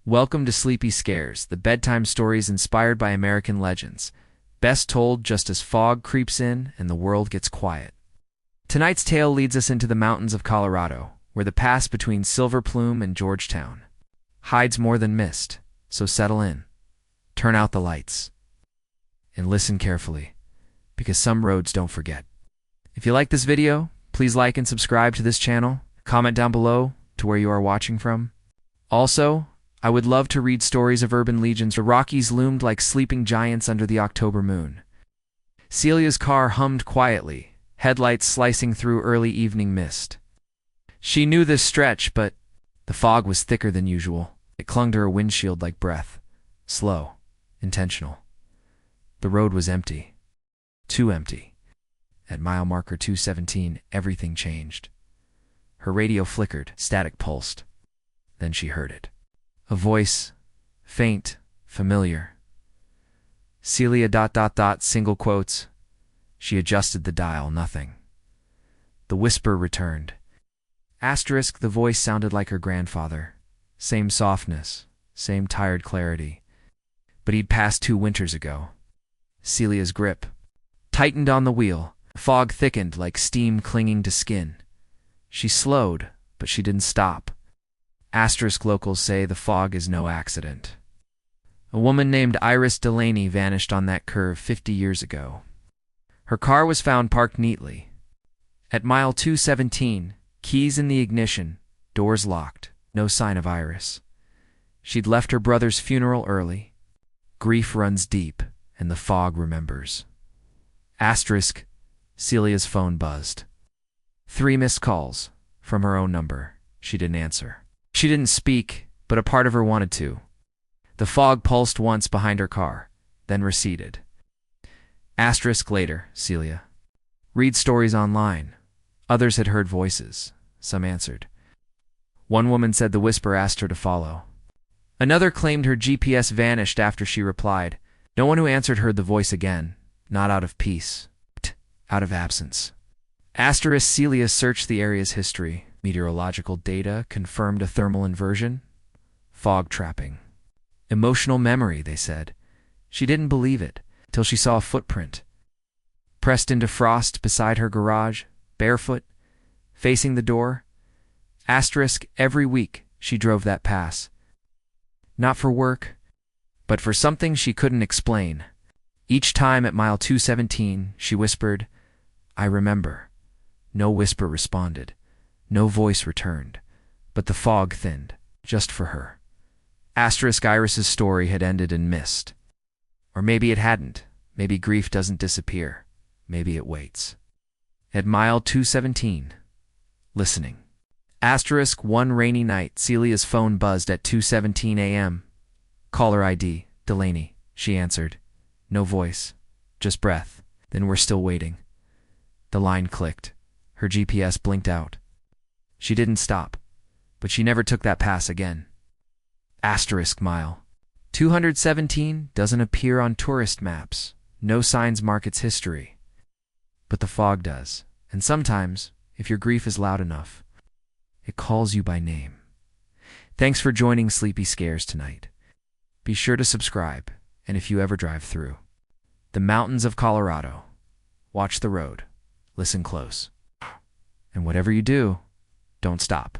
Welcome to Sleepy Scares, the bedtime stories inspired by American legends, best told just as fog creeps in and the world gets quiet. Tonight's tale leads us into the mountains of Colorado, where the pass between Silver Plume and Georgetown hides more than mist, so settle in, turn out the lights, and listen carefully, because some roads don't forget. If you like this video, please like and subscribe to this channel, comment down below to where you are watching from. Also, I would love to read stories of urban legends. The Rockies loomed like sleeping giants under the October moon. Celia's car hummed quietly, headlights slicing through early evening mist. She knew this stretch, but the fog was thicker than usual. It clung to her windshield like breath. Slow, intentional. The road was empty. Too empty. At mile marker 217, everything changed. Her radio flickered, static pulsed. Then she heard it. A voice, faint, familiar. Celia ... single quotes. She adjusted the dial, nothing. The whisper returned. Asterisk, the voice sounded like her grandfather. Same softness, same tired clarity. But he'd passed 2 winters ago. Celia's grip tightened on the wheel. Fog thickened like steam clinging to skin. She slowed, but she didn't stop. Asterisk, locals say the fog is no accident. A woman named Iris Delaney vanished on that curve 50 years ago. Her car was found parked neatly. At mile 217, keys in the ignition, doors locked, no sign of Iris. She'd left her brother's funeral early. Grief runs deep, and the fog remembers. Asterisk, Celia's phone buzzed. 3 missed calls, from her own number. She didn't answer. She didn't speak, but a part of her wanted to. The fog pulsed once behind her car, then receded. Asterisk, later, Celia. Read stories online. Others had heard voices. Some answered. One woman said the whisper asked her to follow. Another claimed her GPS vanished after she replied. No one who answered heard the voice again, not out of peace, but out of absence. Asterisk, Celia searched the area's history. Meteorological data confirmed a thermal inversion. Fog trapping. Emotional memory, they said. She didn't believe it till she saw a footprint. Pressed into frost beside her garage, barefoot, facing the door. Asterisk, every week she drove that pass. Not for work, but for something she couldn't explain. Each time at mile 217, she whispered, "I remember." No whisper responded. No voice returned, but the fog thinned, just for her. Asterisk, Iris's story had ended in mist. Or maybe it hadn't. Maybe grief doesn't disappear. Maybe it waits. At mile 217, listening. Asterisk, one rainy night, Celia's phone buzzed at 2:17 a.m. Caller ID, Delaney, she answered. No voice, just breath. Then we're still waiting. The line clicked. Her GPS blinked out. She didn't stop, but she never took that pass again. Asterisk, mile 217 doesn't appear on tourist maps. No signs mark its history. But the fog does, and sometimes, if your grief is loud enough, it calls you by name. Thanks for joining Sleepy Scares tonight. Be sure to subscribe, and if you ever drive through the mountains of Colorado, watch the road, listen close, and whatever you do, don't stop.